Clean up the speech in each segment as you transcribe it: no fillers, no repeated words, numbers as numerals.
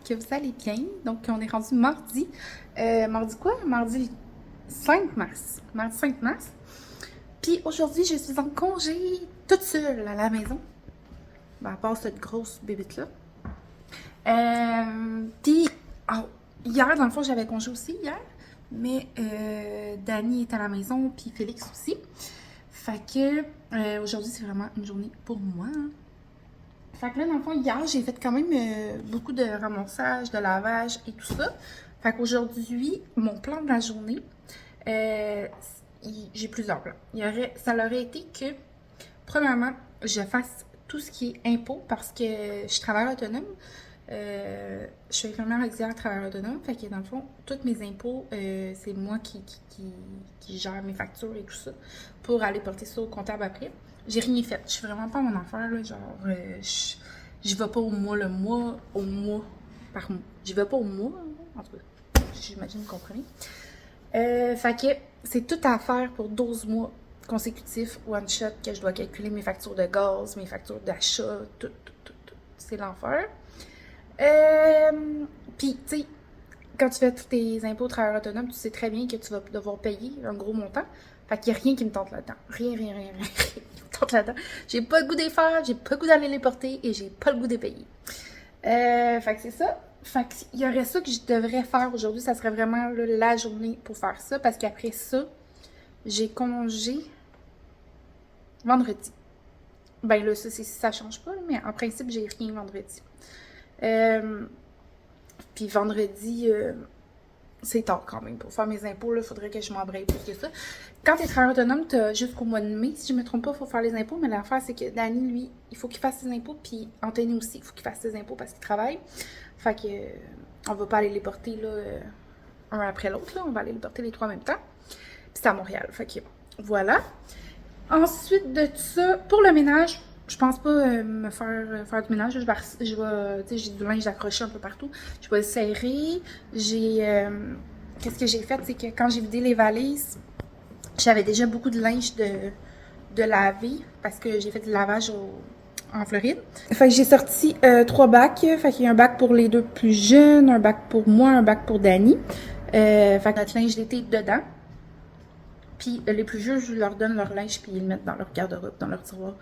que vous allez bien. Donc, on est rendu mardi. Mardi quoi? Mardi 5 mars. Mardi 5 mars. Puis aujourd'hui, je suis en congé toute seule à la maison. Ben, à part cette grosse bébête-là. Puis, hier, dans le fond, j'avais congé aussi hier. Mais Dani est à la maison, puis Félix aussi. Fait que aujourd'hui, c'est vraiment une journée pour moi. Hein. Fait que là, dans le fond, hier, j'ai fait quand même beaucoup de ramassage, de lavage et tout ça. Fait qu'aujourd'hui, mon plan de la journée, j'ai plusieurs plans. Ça aurait été que, premièrement, je fasse tout ce qui est impôt parce que je suis travailleur autonome. Je suis infirmière auxiliaire travailleur autonome. Fait que dans le fond, tous mes impôts, c'est moi qui gère mes factures et tout ça pour aller porter ça au comptable après. J'ai rien fait. Je suis vraiment pas à mon affaire, là. Genre, je vais pas au mois, par mois. Je vais pas au mois, en tout cas. J'imagine que vous comprenez. Fait que c'est tout à faire pour 12 mois consécutifs, one shot, que je dois calculer mes factures de gaz, mes factures d'achat, tout. C'est l'enfer. Puis, tu sais, quand tu fais tous tes impôts de travailleur autonome, tu sais très bien que tu vas devoir payer un gros montant. Fait qu'il n'y a rien qui me tente là-dedans. Rien qui me tente là-dedans. J'ai pas le goût de les faire, j'ai pas le goût d'aller les porter et j'ai pas le goût de payer. Fait que c'est ça. Fait qu'il y aurait ça que je devrais faire aujourd'hui. Ça serait vraiment là, la journée pour faire ça. Parce qu'après ça, j'ai congé vendredi. Ben là, ça change pas, mais en principe, j'ai rien vendredi. Puis vendredi, c'est tard quand même. Pour faire mes impôts, il faudrait que je m'embraye plus que ça. Quand tu es travailleur autonome, tu as jusqu'au mois de mai, si je ne me trompe pas, il faut faire les impôts. Mais l'affaire, c'est que Dani, lui, il faut qu'il fasse ses impôts. Puis Anthony aussi, il faut qu'il fasse ses impôts parce qu'il travaille. Fait que on va pas aller les porter là, un après l'autre. On va aller les porter les trois en même temps. Puis c'est à Montréal. Fait que voilà. Ensuite de ça, pour le ménage, je pense pas me faire du ménage. Je vais, tu sais, j'ai du linge accroché un peu partout. Je vais le serrer. Qu'est-ce que j'ai fait, c'est que quand j'ai vidé les valises, j'avais déjà beaucoup de linge de laver parce que j'ai fait du lavage en Floride. Fait que j'ai sorti 3 bacs. Fait qu'il y a un bac pour les deux plus jeunes, un bac pour moi, un bac pour Dani. Fait que notre linge d'été est dedans. Puis les plus vieux, je leur donne leur linge puis ils le mettent dans leur garde-robe, dans leur tiroir.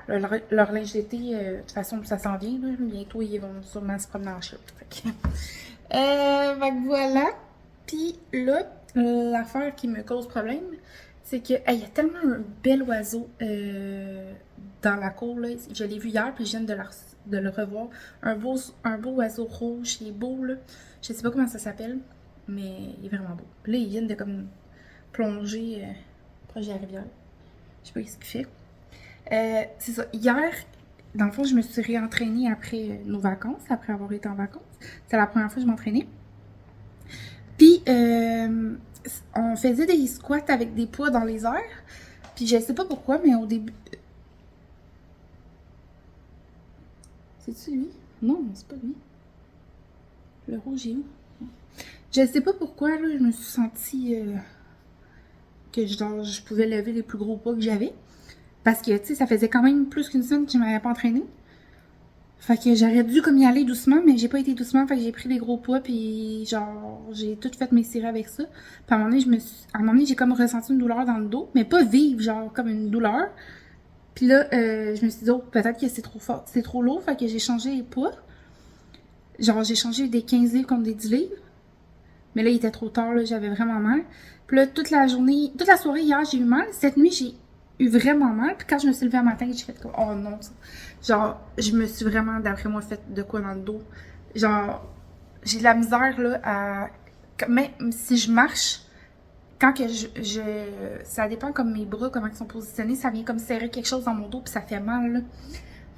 Leur linge d'été, de toute façon, ça s'en vient. Là. Bientôt, ils vont sûrement se promener en short. Fait que voilà. Puis là, l'affaire qui me cause problème, c'est que il y a tellement un bel oiseau dans la cour. Là. Je l'ai vu hier, puis je viens de le revoir. Un beau oiseau rouge, il est beau. Là. Je sais pas comment ça s'appelle, mais il est vraiment beau. Puis là, ils viennent de comme plonger proche de la rivière. Je sais pas ce qu'il fait. C'est ça. Hier, dans le fond, je me suis réentraînée après nos vacances, après avoir été en vacances. C'est la première fois que je m'entraînais. Puis, on faisait des squats avec des poids dans les airs. Puis, je sais pas pourquoi, mais au début... C'est-tu lui? Non, c'est pas lui. Le rouge est où? Je sais pas pourquoi, là, je me suis sentie... que je pouvais lever les plus gros poids que j'avais. Parce que, tu sais, ça faisait quand même plus qu'une semaine que je m'avais pas entraînée. Fait que j'aurais dû comme y aller doucement, mais j'ai pas été doucement. Fait que j'ai pris des gros poids, puis genre, j'ai tout fait mes séries avec ça. Puis à un moment donné, j'ai comme ressenti une douleur dans le dos, mais pas vive, genre comme une douleur. Puis là, je me suis dit, oh, peut-être que c'est trop fort, c'est trop lourd. Fait que j'ai changé les poids. Genre, j'ai changé des 15 livres contre des 10 livres. Mais là, il était trop tard, là, j'avais vraiment mal. Puis là, toute la soirée hier, j'ai eu mal. Cette nuit, j'ai eu vraiment mal. Puis quand je me suis levée un matin, j'ai fait comme, oh non, ça. Genre, je me suis vraiment, d'après moi, fait de quoi dans le dos. Genre, j'ai de la misère, là, à... Même si je marche, quand que ça dépend comme mes bras, comment ils sont positionnés, ça vient comme serrer quelque chose dans mon dos, puis ça fait mal, là.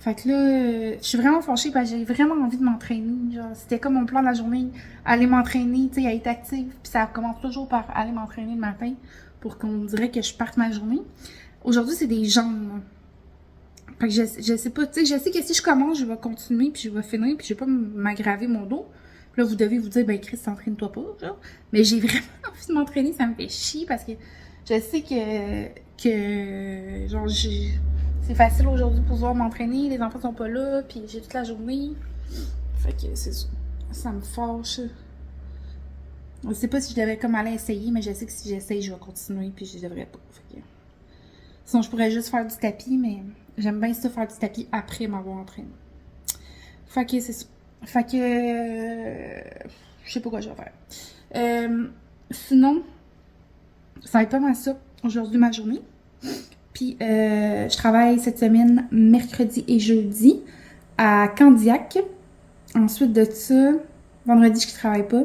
Fait que là, je suis vraiment fâchée parce que j'ai vraiment envie de m'entraîner. Genre, c'était comme mon plan de la journée, aller m'entraîner, tu sais, à être active. Puis ça commence toujours par aller m'entraîner le matin pour qu'on dirait que je parte ma journée. Aujourd'hui, c'est des jambes. Fait que je sais pas, tu sais, je sais que si je commence, je vais continuer, puis je vais finir, puis je vais pas m'aggraver mon dos. Puis là, vous devez vous dire, ben Chris, t'entraîne-toi pas, genre. Mais j'ai vraiment envie de m'entraîner, ça me fait chier parce que je sais que genre, c'est facile aujourd'hui pour pouvoir m'entraîner, les enfants sont pas là, puis j'ai toute la journée. Fait que c'est ça. Ça me fâche. Je sais pas si je devrais comme aller essayer, mais je sais que si j'essaye, je vais continuer, puis je devrais pas. Fait que... Sinon, je pourrais juste faire du tapis, mais j'aime bien ça faire du tapis après m'avoir entraîné. Fait que c'est ça. Fait que... je sais pas quoi je vais faire. Sinon, ça va être pas mal ça aujourd'hui ma journée. Puis je travaille cette semaine mercredi et jeudi à Candiac. Ensuite de ça, vendredi je travaille pas.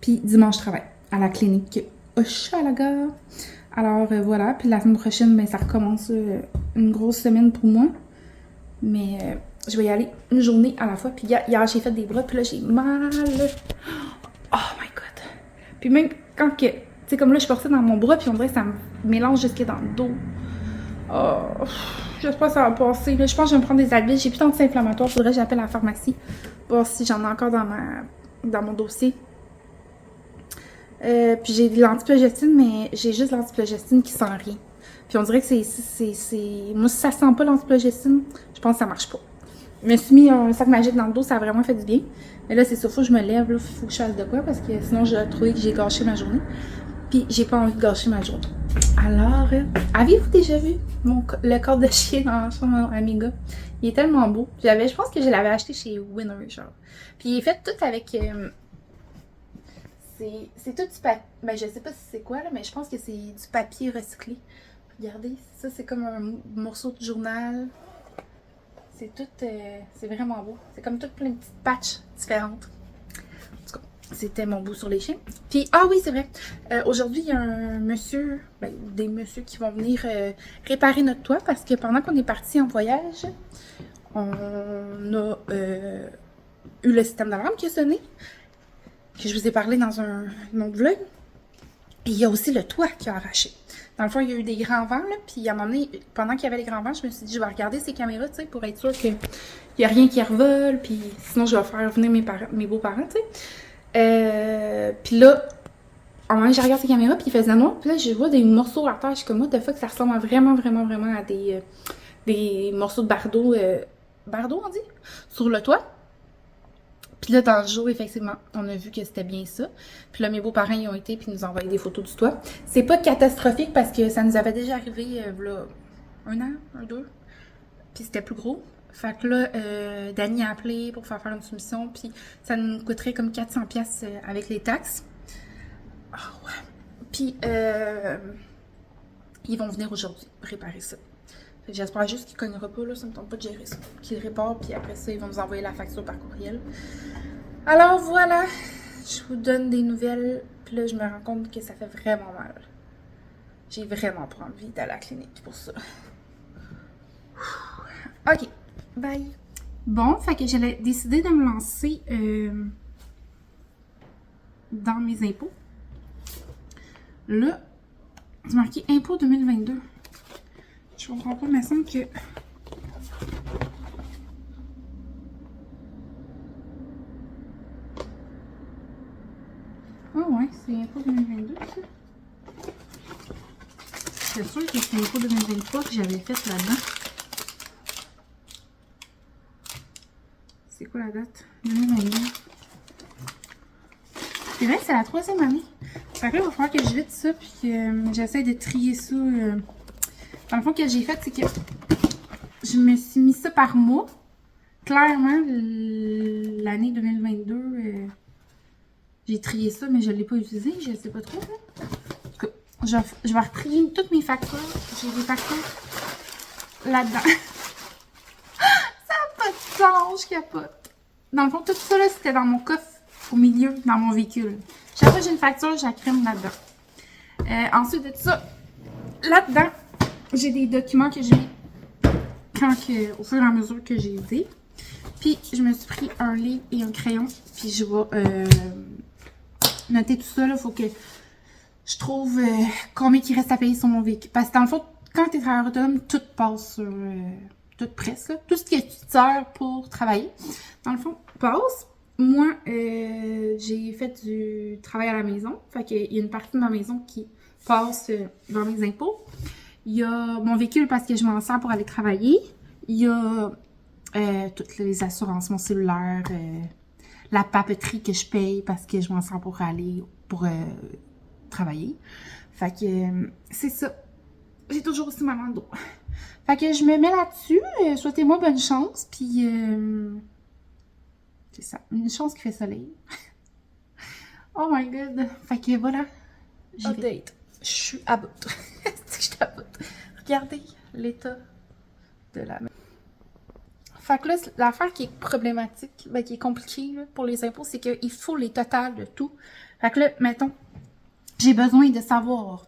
Puis dimanche je travaille à la clinique Hochelaga. Alors voilà, puis la semaine prochaine, ben ça recommence une grosse semaine pour moi. Mais je vais y aller une journée à la fois. Puis hier j'ai fait des bras, puis là j'ai mal. Oh my god. Puis même quand que, tu sais, comme là je suis portée dans mon bras, puis on dirait que ça me mélange jusque dans le dos. Oh, j'espère que ça va passer. Là, je pense que je vais me prendre des Advil. J'ai plus tant d'inflammatoires. Faudrait que j'appelle la pharmacie pour voir si j'en ai encore dans mon dossier. Puis j'ai de l'antiplogestine, mais j'ai juste l'antiplogestine qui sent rien. Puis on dirait que c'est... Moi, si ça sent pas l'antiplogestine, je pense que ça marche pas. Je me suis mis un sac magique dans le dos, ça a vraiment fait du bien. Mais là, c'est sûr, faut que je me lève, là, faut que je fasse de quoi, parce que sinon, je vais trouver que j'ai gâché ma journée. Puis j'ai pas envie de gâcher ma journée. Alors, avez-vous déjà vu le corps de chien dans la chambre Amiga? Il est tellement beau. Je pense que je l'avais acheté chez Winner, genre. Puis il est fait tout avec... c'est tout du papier. Ben, je sais pas si c'est quoi, là, mais je pense que c'est du papier recyclé. Regardez, ça, c'est comme un morceau de journal. C'est tout... c'est vraiment beau. C'est comme toutes plein de petites patches différentes. En tout cas, c'était mon bout sur les chiens. Puis, ah oui, c'est vrai. Aujourd'hui, il y a un monsieur, ben, des messieurs qui vont venir réparer notre toit parce que pendant qu'on est parti en voyage, on a eu le système d'alarme qui a sonné, que je vous ai parlé dans un autre vlog. Et il y a aussi le toit qui a arraché. Dans le fond, il y a eu des grands vents, là, puis à un moment donné, pendant qu'il y avait les grands vents, je me suis dit, je vais regarder ces caméras, tu sais, pour être sûre qu'il n'y a rien qui revole, puis sinon, je vais faire venir mes beaux-parents, tu sais. Puis là, à un moment donné, je regarde ces caméras, puis il faisait noir, puis là, je vois des morceaux à terre, je suis comme, moi, de fois que ça ressemble vraiment à des morceaux de bardeau, bardeau, on dit, sur le toit. Puis là, dans le jour, effectivement, on a vu que c'était bien ça. Puis là, mes beaux-parents y ont été puis nous ont envoyé des photos du toit. C'est pas catastrophique parce que ça nous avait déjà arrivé, là, un an, deux. Puis c'était plus gros. Fait que là, Dani a appelé pour faire une soumission. Puis ça nous coûterait comme 400$ avec les taxes. Ah ouais. Puis, ils vont venir aujourd'hui réparer ça. J'espère juste qu'il ne cognera pas, là, ça me tente pas de gérer ça. Qu'il répare, puis après ça, ils vont nous envoyer la facture par courriel. Alors voilà, je vous donne des nouvelles, puis là, je me rends compte que ça fait vraiment mal. J'ai vraiment pas envie d'aller à la clinique pour ça. Ok, bye. Bon, fait que j'ai décidé de me lancer dans mes impôts. Là, c'est marqué impôt 2022. Je comprends pas, mais il me semble que... Ah ouais, c'est impôt 2022, ça. C'est sûr que c'est impôt 2023 que j'avais fait là-dedans. C'est quoi la date? 2022. C'est vrai que c'est la 3e année. Fait que là, il va falloir que je vide ça, puis que j'essaie de trier ça... Dans le fond, ce que j'ai fait, c'est que je me suis mis ça par mois. Clairement, l'année 2022, j'ai trié ça, mais je ne l'ai pas utilisé. Je ne sais pas trop. En tout cas, je vais retrier toutes mes factures. J'ai des factures là-dedans. Ça n'a pas de sens, je capote. Dans le fond, tout ça, c'était dans mon coffre au milieu, dans mon véhicule. Chaque fois que j'ai une facture, je la crème là-dedans. Ensuite de tout ça, là-dedans, j'ai des documents que j'ai au fur et à mesure que j'ai aidé. Puis, je me suis pris un livre et un crayon. Puis, je vais noter tout ça. Il faut que je trouve combien il reste à payer sur mon véhicule. Parce que dans le fond, quand tu es travailleur autonome, tout passe sur... tout presque. Là. Tout ce que tu te sers pour travailler, dans le fond, passe. Moi, j'ai fait du travail à la maison. Fait qu'il y a une partie de ma maison qui passe dans mes impôts. Il y a mon véhicule parce que je m'en sers pour aller travailler. Il y a toutes les assurances, mon cellulaire, la papeterie que je paye parce que je m'en sers pour aller, pour travailler. Fait que, c'est ça. J'ai toujours aussi mal dans le dos. Fait que je me mets là-dessus. Souhaitez-moi bonne chance. Puis, c'est ça. Une chance qu'il fait soleil. Oh my god. Fait que voilà. Update. Je suis à bout. Je suis à bout. Regardez l'état de la main. Fait que là, l'affaire qui est problématique, ben, qui est compliquée là, pour les impôts, c'est qu'il faut les totales de tout. Fait que là, mettons, j'ai besoin de savoir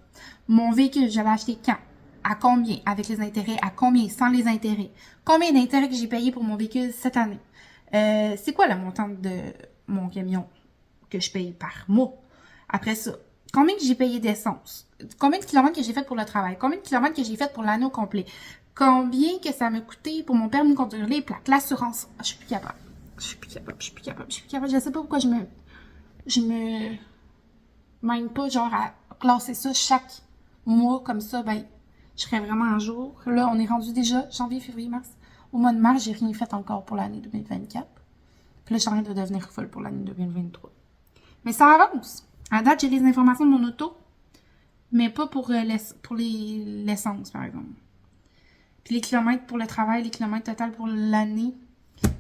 mon véhicule, je l'ai acheté quand, à combien, avec les intérêts, à combien, sans les intérêts, combien d'intérêts que j'ai payé pour mon véhicule cette année. C'est quoi le montant de mon camion que je paye par mois? Après ça, combien que j'ai payé d'essence? Combien de kilomètres que j'ai fait pour le travail? Combien de kilomètres que j'ai fait pour l'année au complet? Combien que ça m'a coûté pour mon permis de conduire, les plaques, l'assurance? Je suis plus capable. Je suis plus capable. Je sais pas pourquoi je me mène pas genre à classer ça chaque mois comme ça, ben, je serais vraiment un jour. Là, on est rendu déjà janvier, février, mars. Au mois de mars, j'ai rien fait encore pour l'année 2024. Puis là, je suis en train de devenir folle pour l'année 2023. Mais ça avance. À date, j'ai les informations de mon auto, mais pas pour l'essence, par exemple. Puis les kilomètres pour le travail, les kilomètres total pour l'année.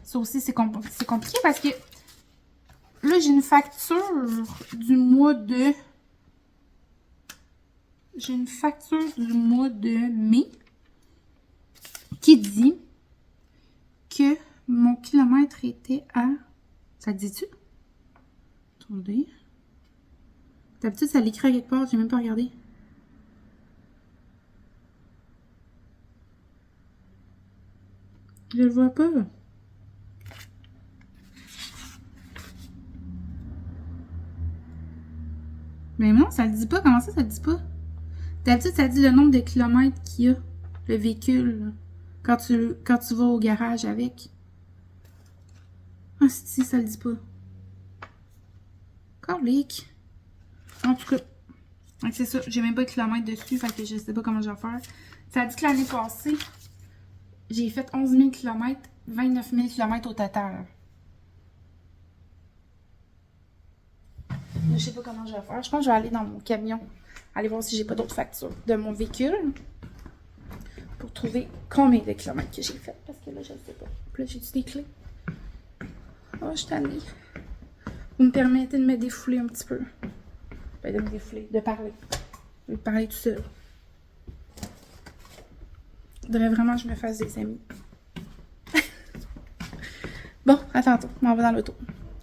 Ça aussi, c'est compliqué parce que là, j'ai une facture du mois de... J'ai une facture du mois de mai qui dit que mon kilomètre était à... Ça te dit-tu? Attendez. D'habitude, ça l'écrit quelque part, j'ai même pas regardé. Je le vois pas. Mais non, ça le dit pas. Comment ça le dit pas? D'habitude, ça dit le nombre de kilomètres qu'il y a, le véhicule, quand tu vas au garage avec. Ah, si, ça le dit pas. Calique. En tout cas, c'est ça. J'ai même pas de kilomètres dessus, fait que je sais pas comment je vais faire. Ça dit que l'année passée, j'ai fait 11 000 km, 29 000 km au total. Je sais pas comment je vais faire. Je pense que je vais aller dans mon camion, aller voir si j'ai pas d'autres factures de mon véhicule pour trouver combien de kilomètres que j'ai fait. Parce que là, je sais pas. Puis là, j'ai-tu des clés? Oh, je suis tannée. Vous me permettez de me défouler un petit peu. Ben, de me défouler, de parler. De parler tout seul. Il faudrait vraiment que je me fasse des amis. Bon, attends, on m'en va dans l'auto.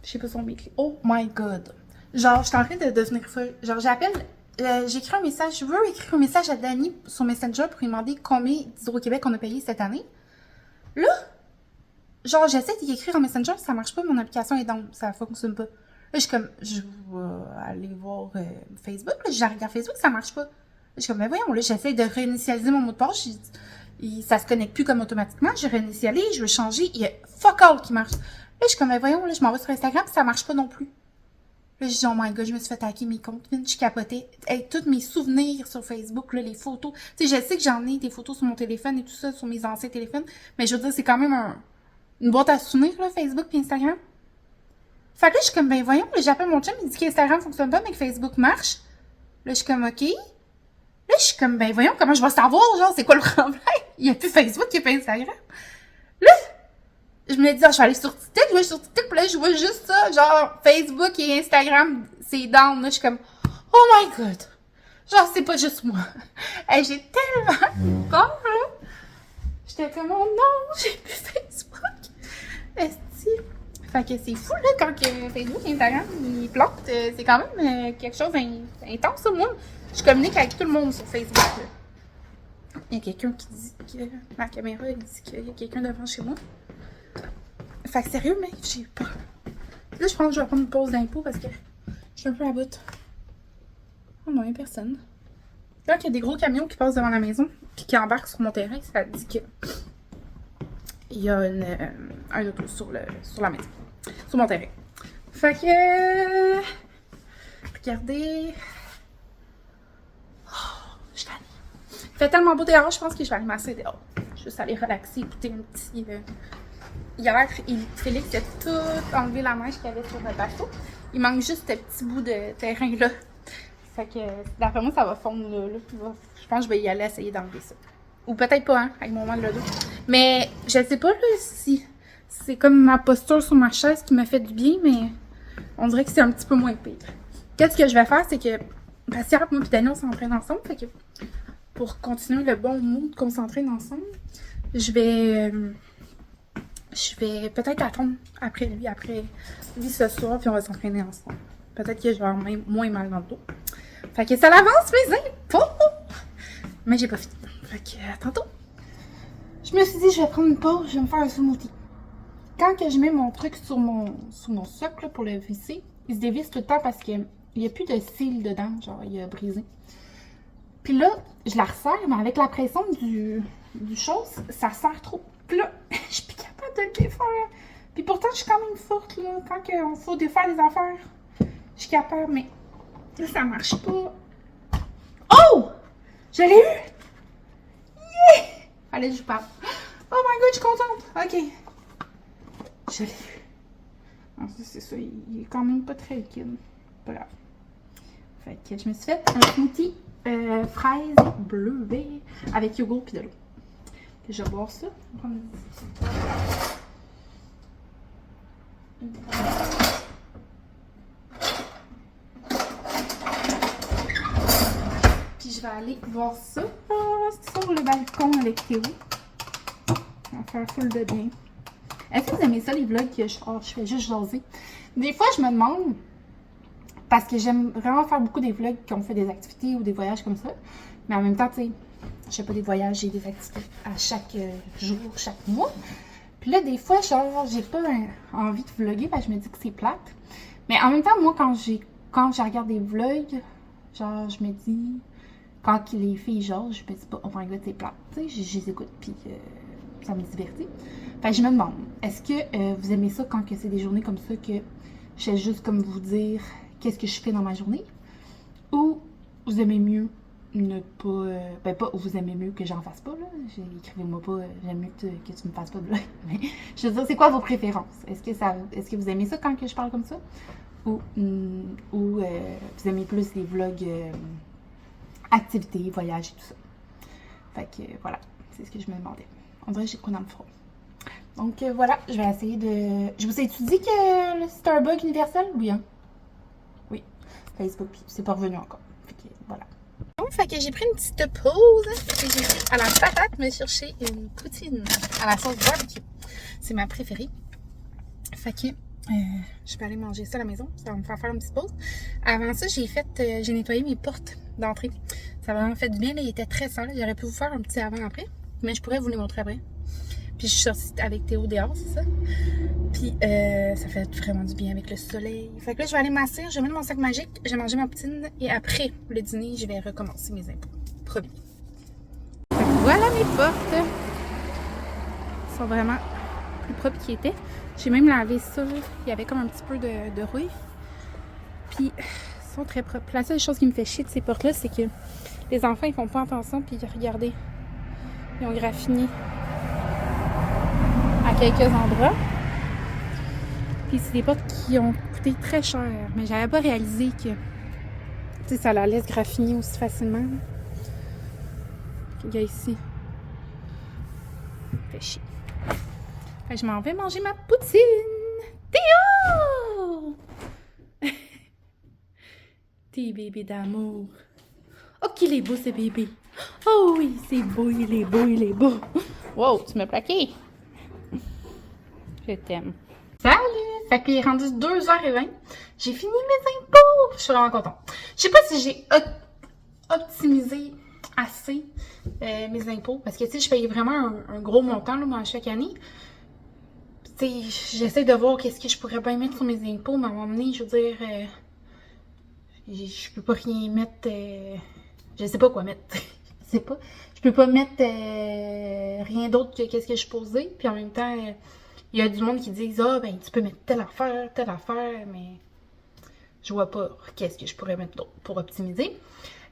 Je sais pas son mes clés. Oh my god. Genre, je suis en train de devenir folle. Genre, j'appelle, j'écris un message, je veux écrire un message à Dani sur Messenger pour lui demander combien d'Hydro-Québec on a payé cette année. Là, genre, j'essaie d'y écrire en Messenger, ça marche pas, mon application est down, ça fonctionne pas. Là, je suis comme, je vais aller voir Facebook, là, je regarde Facebook, ça marche pas. Là, je suis comme, mais voyons, là, j'essaie de réinitialiser mon mot de passe, ça se connecte plus comme automatiquement, je réinitialise, je veux changer, il y a fuck all qui marche. Là, je suis comme, mais voyons, là, je m'en vais sur Instagram, ça marche pas non plus. Là, je dis, oh my god, je me suis fait hacker mes comptes. Je suis capotée. Hey, tous mes souvenirs sur Facebook, là, les photos. Tu sais, je sais que j'en ai des photos sur mon téléphone et tout ça, sur mes anciens téléphones. Mais je veux dire, c'est quand même une boîte à souvenirs, là, Facebook et Instagram. Fait que là, je suis comme, ben voyons, là, j'appelle mon chum, il dit qu'Instagram fonctionne pas, mais que Facebook marche. Là, je suis comme, ok. Là, je suis comme, ben voyons, comment je vais savoir, genre, c'est quoi le problème? Il y a plus Facebook, il y a plus Instagram. Là, je me dis, je vais aller sur TikTok, je vais sur TikTok, puis là, je vois juste ça, genre, Facebook et Instagram, c'est down, là, je suis comme, oh my god, genre, c'est pas juste moi. Hey, j'ai tellement peur, là. J'étais comme, oh non, j'ai plus Facebook. Esti. Fait que c'est fou, là, quand Facebook et Instagram, ils plantent, c'est quand même quelque chose d'intense, ça, moi. Je communique avec tout le monde sur Facebook, là. Il y a quelqu'un qui dit que ma caméra, elle dit qu'il y a quelqu'un devant chez moi. Fait que sérieux, mec, j'ai peur. Là, je pense que je vais prendre une pause d'impôt parce que je suis un peu à bout. Oh non, il n'y a personne. Quand il y a des gros camions qui passent devant la maison puis qui embarquent sur mon terrain, ça dit que il y a un auto sur la maison. Sur mon terrain. Fait que... regardez... Oh, je suis tannée. Il fait tellement beau dehors, je pense que je vais aller masser dehors. Juste aller relaxer, écouter un petit Hier, Félix a tout enlevé la neige qu'il y avait sur le bateau. Il manque juste ce petit bout de terrain-là. Fait que, d'après moi, ça va fondre là. Je pense que je vais y aller essayer d'enlever ça. Ou peut-être pas, hein, avec mon mal de dos. Mais je sais pas, là, si c'est comme ma posture sur ma chaise qui me fait du bien, mais on dirait que c'est un petit peu moins pire. Qu'est-ce que je vais faire, c'est que, parce que moi et Daniel, on s'entraîne ensemble, fait que pour continuer le bon mood qu'on s'entraîne ensemble, je vais peut-être attendre après lui ce soir, puis on va s'entraîner ensemble. Peut-être que je vais avoir moins mal dans le dos. Fait que ça l'avance mes impôts! Mais j'ai pas fini. Fait que à tantôt. Je me suis dit, je vais prendre une pause, je vais me faire un smoothie. Quand que je mets mon truc sur mon socle pour le visser, il se dévisse tout le temps parce qu'il n'y a plus de cils dedans, genre il a brisé. Puis là, je la resserre, mais avec la pression du chose, ça serre trop. Puis là, je suis plus capable de le défaire. Puis pourtant, je suis quand même forte, là. Quand il faut défaire des affaires, je suis capable, mais là, ça marche pas. Oh! Je l'ai eu! Yeah! Allez, je vous parle. Oh my god, je suis contente. Ok. Je l'ai eu. Non, c'est ça, il est quand même pas très liquide. Pas grave. Fait que je me suis fait un smoothie fraise bleuet avec yogourt puis de l'eau. Je vais boire ça. Puis je vais aller voir ça sur le balcon avec Théo. Ça va faire full de bien. Est-ce que vous aimez ça, les vlogs que je fais juste jaser? Des fois, je me demande, parce que j'aime vraiment faire beaucoup des vlogs qui ont fait des activités ou des voyages comme ça. Mais en même temps, tu sais, je fais pas des voyages, j'ai des activités à chaque jour, chaque mois. Puis là, des fois, genre, j'ai pas envie de vlogger parce que je me dis que c'est plate. Mais en même temps, moi, quand je regarde des vlogs, genre, je me dis, quand les filles genre, je me dis pas, oh my god, c'est plate. Tu sais, je les écoute, puis ça me divertit. Fait que je me demande, est-ce que vous aimez ça quand c'est des journées comme ça que je fais juste comme vous dire qu'est-ce que je fais dans ma journée? Ou vous aimez mieux ne pas, pas vous aimez mieux que j'en fasse pas, là. Écrivez-moi pas, j'aime mieux que tu me fasses pas de vlog. Mais je veux dire, c'est quoi vos préférences? Est-ce que vous aimez ça quand que je parle comme ça? Ou vous aimez plus les vlogs activités, voyages et tout ça? Fait que voilà, c'est ce que je me demandais. On dirait que j'ai quoi dans le front. Donc voilà, je vais essayer de... Je vous ai-tu dit que c'était un bug universel? Oui, hein? Oui, Facebook, c'est pas revenu encore. Fait que voilà. Donc, fait que j'ai pris une petite pause et j'ai été à la patate me chercher une poutine à la sauce barbecue. C'est ma préférée. Fait que je vais aller manger ça à la maison. Ça va me faire une petite pause. Avant ça, j'ai nettoyé mes portes d'entrée. Ça m'a vraiment fait du bien. Là, il était très sale. J'aurais pu vous faire un petit avant-après, mais je pourrais vous les montrer après. Puis je suis sortie avec Théo dehors, c'est ça. Puis ça fait vraiment du bien avec le soleil. Fait que là, je vais aller m'asseoir, je vais mettre mon sac magique, je vais manger ma poutine et après le dîner, je vais recommencer mes impôts. Promis. Fait que voilà mes portes. Elles sont vraiment plus propres qu'ils étaient. J'ai même lavé ça. Il y avait comme un petit peu de rouille. Puis ils sont très propres. La seule chose qui me fait chier de ces portes-là, c'est que les enfants, ils font pas attention. Puis regardez, ils ont graffiné à quelques endroits. Puis c'est des portes qui ont coûté très cher. Mais j'avais pas réalisé que ça la laisse graffiner aussi facilement. Regarde ici. Fait chier. Fait que je m'en vais manger ma poutine. Théo! Tes bébés d'amour. Oh, qu'il est beau ce bébé. Oh oui, c'est beau, il est beau, il est beau. Wow, tu m'as plaqué. Je t'aime. Salut! Fait qu'il est rendu 2h20. J'ai fini mes impôts. Je suis vraiment contente. Je sais pas si j'ai optimisé assez mes impôts. Parce que, tu sais, je paye vraiment un gros montant là, moi, chaque année. Tu sais, j'essaie de voir qu'est-ce que je pourrais bien mettre sur mes impôts. Mais à un moment donné, je veux dire, je peux pas rien mettre... je sais pas quoi mettre. Je sais pas. Je peux pas mettre rien d'autre que qu'est-ce que je posais. Puis en même temps... il y a du monde qui disent « Ah, ben, tu peux mettre telle affaire, mais je vois pas qu'est-ce que je pourrais mettre d'autre pour optimiser. »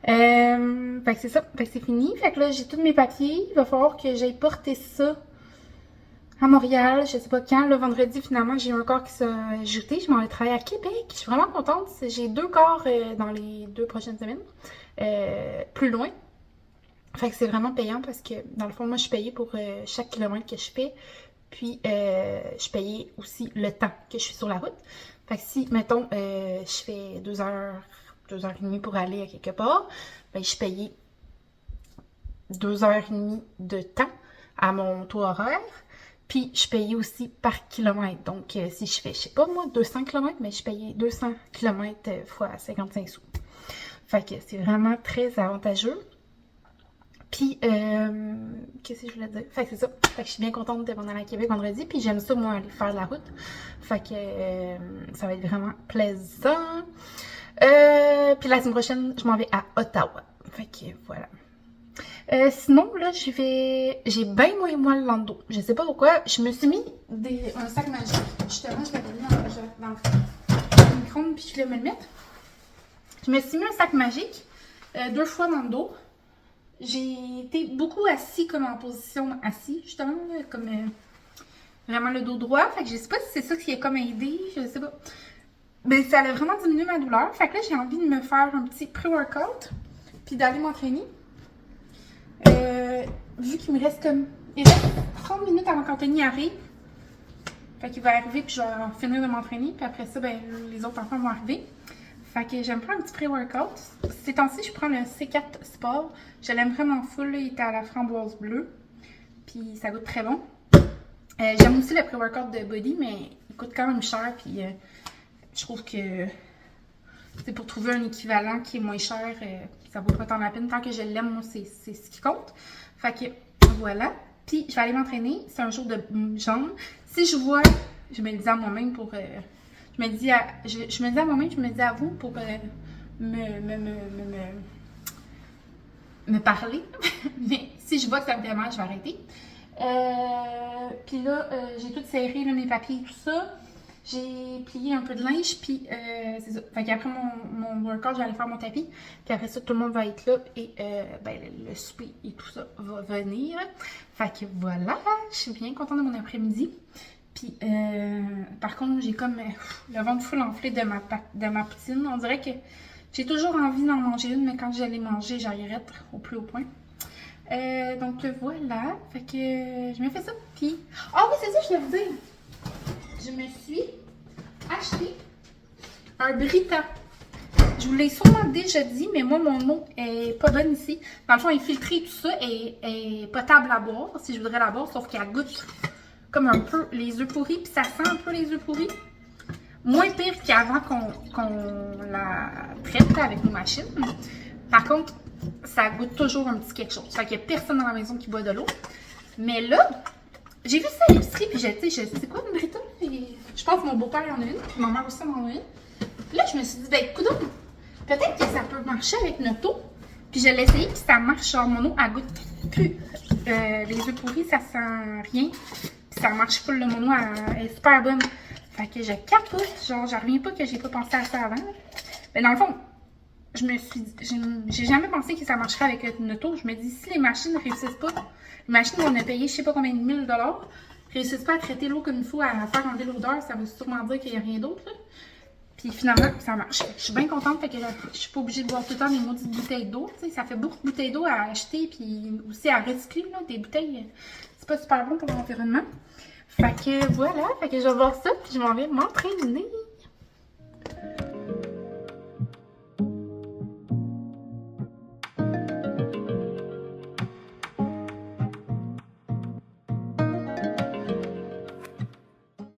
Fait que c'est ça. Fait que c'est fini. Fait que là, j'ai tous mes papiers. Il va falloir que j'aille porter ça à Montréal, je sais pas quand. Le vendredi, finalement, j'ai eu un corps qui s'est jeté. Je m'en vais travailler à Québec. Je suis vraiment contente. J'ai 2 corps dans les 2 prochaines semaines. Plus loin. Fait que c'est vraiment payant parce que, dans le fond, moi, je suis payée pour chaque kilomètre que je fais. Puis, je suis payée aussi le temps que je suis sur la route. Fait que si, mettons, je fais 2 heures, 2 heures et demie pour aller à quelque part, ben, je suis payée 2 heures et demie de temps à mon taux horaire. Puis, je payais aussi par kilomètre. Donc, si je fais, je sais pas moi, 200 km, mais je payais 200 km fois 55 sous. Fait que c'est vraiment très avantageux. Puis, qu'est-ce que je voulais dire? Fait que c'est ça. Fait que je suis bien contente de m'en aller à Québec vendredi. Puis, j'aime ça, moi, aller faire de la route. Fait que ça va être vraiment plaisant. Puis, la semaine prochaine, je m'en vais à Ottawa. Fait que voilà. Sinon, là, j'ai bien moins moelle dans le dos. Je sais pas pourquoi. Je me suis mis un sac magique. Justement, je l'avais mis dans le micro-ondes, puis je voulais me le mettre. Je me suis mis un sac magique 2 fois dans le dos. J'ai été beaucoup assis comme en position assis, justement, là, comme vraiment le dos droit. Fait que je sais pas si c'est ça qui a comme aidé, je sais pas. Mais ça a vraiment diminué ma douleur. Fait que là, j'ai envie de me faire un petit pré-workout, puis d'aller m'entraîner. Vu qu'il me reste comme... Il reste 30 minutes avant qu'Anthony arrive. Fait qu'il va arriver, puis je vais finir de m'entraîner. Puis après ça, ben, les autres enfants vont arriver. Fait que j'aime faire un petit pré-workout. Ces temps-ci, je prends le C4 Sport. Je l'aime vraiment full. Là. Il était à la framboise bleue. Puis ça goûte très bon. J'aime aussi le pré-workout de Body, mais il coûte quand même cher. Puis je trouve que c'est pour trouver un équivalent qui est moins cher, ça vaut pas tant la peine. Tant que je l'aime, moi, c'est ce qui compte. Fait que voilà. Puis je vais aller m'entraîner. C'est un jour de jambes. Si je vois, je me le dis à moi-même pour... je me dis à moi-même, je me dis à vous pour me parler. Mais si je vois que ça me fait mal, je vais arrêter. Puis là, j'ai tout serré, là, mes papiers et tout ça. J'ai plié un peu de linge, puis c'est ça. Fait qu'après mon workout, je vais aller faire mon tapis. Puis après ça, tout le monde va être là et ben, le souper et tout ça va venir. Fait que voilà, je suis bien contente de mon après-midi. Puis par contre, j'ai comme le ventre full enflé de ma poutine. On dirait que j'ai toujours envie d'en manger une, mais quand je l'ai mangée, j'arrête au plus haut point. Donc voilà, fait que je me fais ça. Puis, ah oui, c'est ça, je voulais vous dire. Je me suis acheté un Brita. Je vous l'ai sûrement déjà dit, mais moi, mon eau est pas bonne ici. Dans le fond, elle est filtrée et tout ça, est potable à boire, si je voudrais la boire, sauf qu'elle goûte comme un peu les œufs pourris, puis ça sent un peu les œufs pourris. Moins pire qu'avant qu'on la traite avec nos machines. Par contre, ça goûte toujours un petit quelque chose. Fait qu'il n'y a personne dans la maison qui boit de l'eau. Mais là, j'ai vu ça à l'épicerie, puis c'est quoi une Brita? Je pense que mon beau-père en a une, puis ma mère aussi en a une. Là, je me suis dit, ben coudonc, peut-être que ça peut marcher avec notre eau. Puis je l'ai essayé, puis ça marche. Genre, mon eau, elle goûte plus. Les œufs pourris, ça sent rien. Puis ça marche full, mon eau, elle est super bonne. Fait que je capote. Genre, j'en reviens pas que j'ai pas pensé à ça avant. Mais dans le fond, je me suis dit, j'ai jamais pensé que ça marcherait avec une auto. Je me dis, si les machines ne réussissent pas, les machines qu'on a payées, je sais pas combien de $1000, réussissent pas à traiter l'eau comme il faut, à faire enlever l'odeur, ça veut sûrement dire qu'il n'y a rien d'autre. Puis finalement, ça marche. Je suis bien contente, fait que je suis pas obligée de boire tout le temps des maudites bouteilles d'eau. Ça fait beaucoup de bouteilles d'eau à acheter, puis aussi à recycler, là, des bouteilles. C'est pas super bon pour l'environnement. Fait que voilà, fait que je vais voir ça, puis je m'en vais m'entraîner.